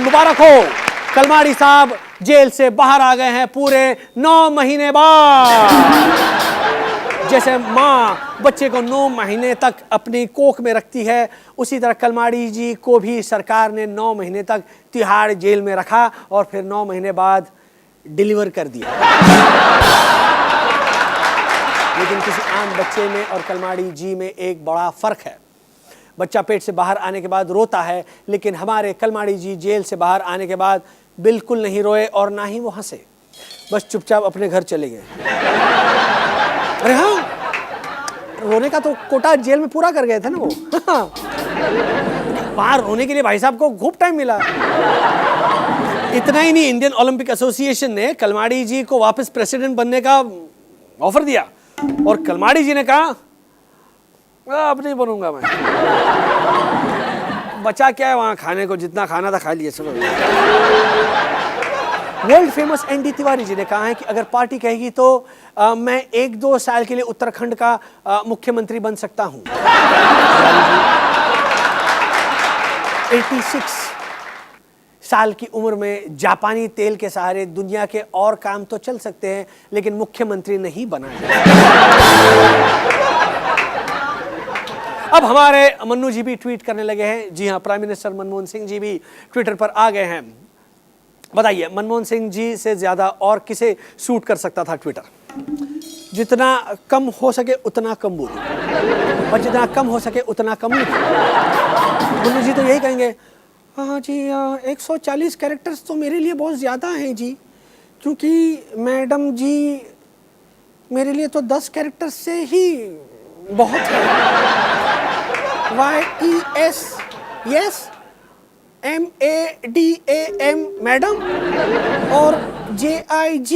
मुबारक हो, कलमाड़ी साहब जेल से बाहर आ गए हैं पूरे 9 महीने बाद। जैसे माँ बच्चे को 9 महीने तक अपनी कोख में रखती है, उसी तरह कलमाड़ी जी को भी सरकार ने 9 महीने तक तिहाड़ जेल में रखा और फिर 9 महीने बाद डिलीवर कर दिया। लेकिन किसी आम बच्चे में और कलमाड़ी जी में एक बड़ा फर्क है। बच्चा पेट से बाहर आने के बाद रोता है, लेकिन हमारे कलमाड़ी जी जेल से बाहर आने के बाद बिल्कुल नहीं रोए और ना ही वो हंसे, बस चुपचाप अपने घर चले गए। अरे हाँ, रोने का तो कोटा जेल में पूरा कर गए थे ना वो। बाहर रोने के लिए भाई साहब को खूब टाइम मिला। इतना ही नहीं, इंडियन ओलंपिक एसोसिएशन ने कलमाड़ी जी को वापस प्रेसिडेंट बनने का ऑफर दिया और कलमाड़ी जी ने कहा अब नहीं बनूंगा मैं। बचा क्या है वहां खाने को, जितना खाना था खा लिया सब। World famous ND Tiwari ji ने कहा है कि अगर पार्टी कहेगी तो मैं 1-2 साल के लिए उत्तराखंड का मुख्यमंत्री बन सकता हूं। 86 साल की उम्र में जापानी तेल के सहारे दुनिया के और काम तो चल सकते हैं, लेकिन मुख्यमंत्री नहीं बना है। अब हमारे मन्नू जी भी ट्वीट करने लगे हैं। जी हां, प्राइम मिनिस्टर मनमोहन सिंह जी भी ट्विटर पर आ गए हैं। बताइए, मनमोहन सिंह जी से ज्यादा और किसे सूट कर सकता था ट्विटर? जितना कम हो सके उतना कम बोलो और जितना कम हो सके उतना कम लिखो। मन्नू जी तो यही कहेंगे, हाँ जी 140 कैरेक्टर्स तो मेरे लिए बहुत ज़्यादा हैं जी, क्योंकि मैडम जी मेरे लिए तो 10 कैरेक्टर्स से ही बहुत है। YES यस, MADAM मैडम और JIG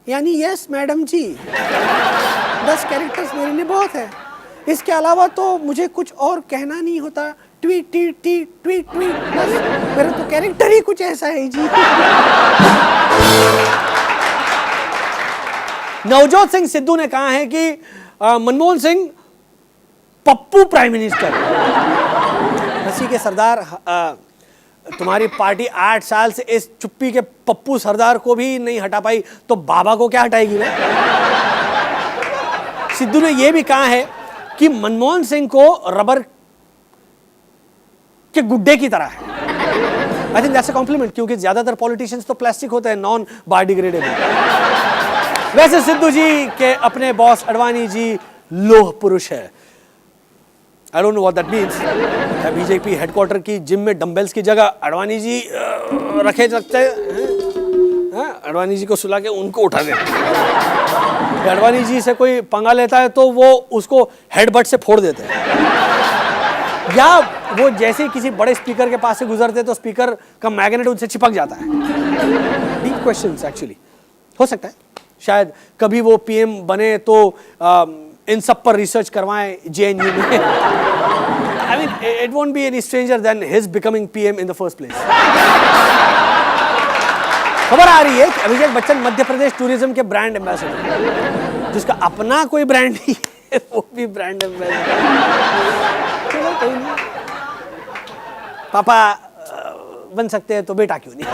यानी यस मैडम जी, 10 कैरेक्टर्स मेरे लिए बहुत है। इसके अलावा तो मुझे कुछ और कहना नहीं होता। Tweet tweet tweet tweet tweet, बस मेरा तो कैरेक्टर ही कुछ ऐसा है जी। नवजोत सिंह सिद्धू ने कहा है कि मनमोहन सिंह पप्पू प्राइम मिनिस्टर। हंसी के सरदार, तुम्हारी पार्टी 8 साल से इस चुप्पी के पप्पू सरदार को भी नहीं हटा पाई, तो बाबा को क्या हटाएगी वे? सिद्धू ने यह भी कहा है कि मनमोहन सिंह को रबर के गुड्डे की तरह है। I think that's a compliment, क्योंकि ज्यादातर पॉलिटिशियंस तो प्लास्टिक होते हैं, नॉन बायोडिग्रेडेबल। वैसे सिद्धू जी के अपने बॉस अडवाणी जी लोह पुरुष है। I don't know what that means. BJP headquarter की जिम में डंबल्स की जगह अडवाणी जी रखे रखते हैं। अडवाणी जी को सुला के उनको उठा देते। अडवाणी जी से कोई पंगा लेता है तो वो उसको हेडबट से फोड़ देते हैं, या वो जैसे किसी बड़े स्पीकर के पास से गुजरते तो स्पीकर का मैग्नेट उनसे चिपक जाता है। Deep questions actually. हो सकता है शायद कभी वो पीएम बने तो इन सब पर रिसर्च करवाएं JNU में। I mean it won't be any stranger then his becoming PM in the first place. खबर आ रही है कि अभिषेक बच्चन मध्य प्रदेश टूरिज्म के ब्रांड एम्बेसडर, जिसका अपना कोई ब्रांड नहीं है, वो भी ब्रांड एम्बेसडर। चलो कोई नहीं, पापा बन सकते हैं तो बेटा क्यों नहीं।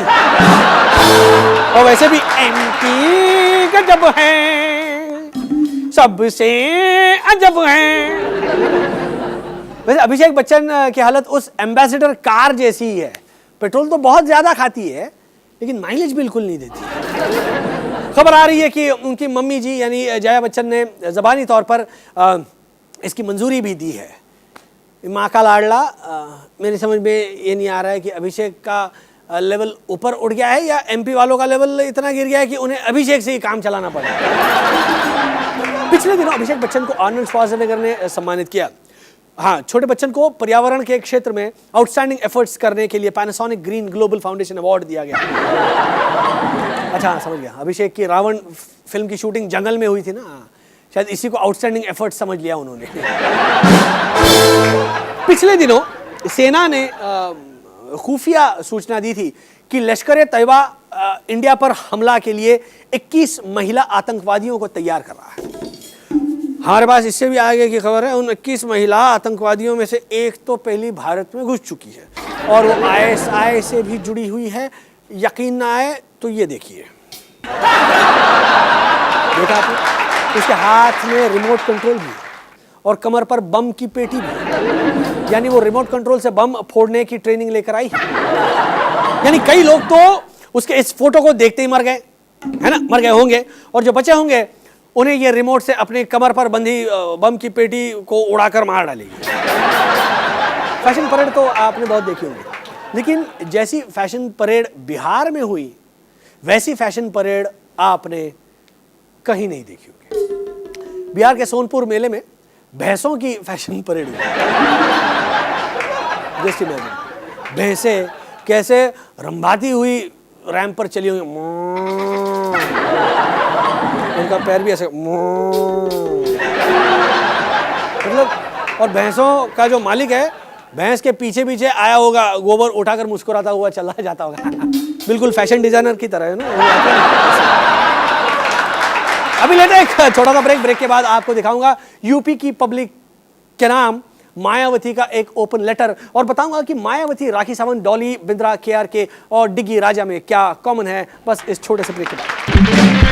और वैसे भी MP गजब है, सबसे अजब है। वैसे अभिषेक बच्चन की हालत उस एम्बेसडर कार जैसी ही है। पेट्रोल तो बहुत ज्यादा खाती है, लेकिन माइलेज बिल्कुल नहीं देती। खबर आ रही है कि उनकी मम्मी जी यानी जया बच्चन ने ज़बानी तौर पर इसकी मंजूरी भी दी है। माँ का लाडला, मेरी समझ में ये नहीं आ रहा है कि अभिषेक का लेवल ऊपर उठ गया है या MP वालों का लेवल इतना गिर गया है कि उन्हें अभिषेक से ही काम चलाना पड़ा। पिछले दिनों अभिषेक बच्चन को आर्नल्ड श्वार्ज़नेगर ने सम्मानित किया। हाँ, छोटे बच्चन को पर्यावरण के क्षेत्र में आउटस्टैंडिंग एफर्ट्स करने के लिए Panasonic green global foundation award दिया गया। अच्छा हाँ, समझ गया। अभिषेक की रावण फिल्म की शूटिंग जंगल में हुई थी ना, शायद इसी को आउटस्टैंडिंग एफर्ट समझ लिया उन्होंने। पिछले दिनों सेना ने खुफिया सूचना दी थी कि लश्कर तैयबा इंडिया पर हमला के लिए 21 महिला आतंकवादियों को तैयार कर रहा है। हमारे पास इससे भी आगे की खबर है, उन 21 महिला आतंकवादियों में से एक तो पहली भारत में घुस चुकी है और वो ISI से भी जुड़ी हुई है। यकीन ना आए तो ये देखिए, देखा आपने? उसके हाथ में रिमोट कंट्रोल भी और कमर पर बम की पेटी भी, यानी वो रिमोट कंट्रोल से बम फोड़ने की ट्रेनिंग लेकर आई। यानी कई लोग तो उसके इस फोटो को देखते ही मर गए, है ना, मर गए होंगे, और जो बचे होंगे उन्हें ये रिमोट से अपने कमर पर बंधी बम की पेटी को उड़ाकर मार डालेगी। फैशन परेड तो आपने बहुत देखी होगी, लेकिन जैसी फैशन परेड बिहार में हुई वैसी फैशन परेड आपने कहीं नहीं देखी होगी। बिहार के सोनपुर मेले में भैंसों की फैशन परेड हुई। जस्ट इमेजिन, भैंसे कैसे रंभाती हुई रैंप पर चली हुई, उनका पैर भी ऐसे मतलब, और भैंसों का जो मालिक है भैंस के पीछे पीछे आया होगा, गोबर उठाकर मुस्कुराता हुआ चला जाता होगा। बिल्कुल फैशन डिजाइनर की तरह है ना। अभी लेते हैं एक छोटा सा ब्रेक के बाद आपको दिखाऊंगा यूपी की पब्लिक के नाम मायावती का एक ओपन लेटर, और बताऊंगा कि मायावती, राखी सावंत, डॉली, बिंद्रा, KRK और डिग्गी राजा में क्या कॉमन है, बस इस छोटे से ब्रेक के बाद।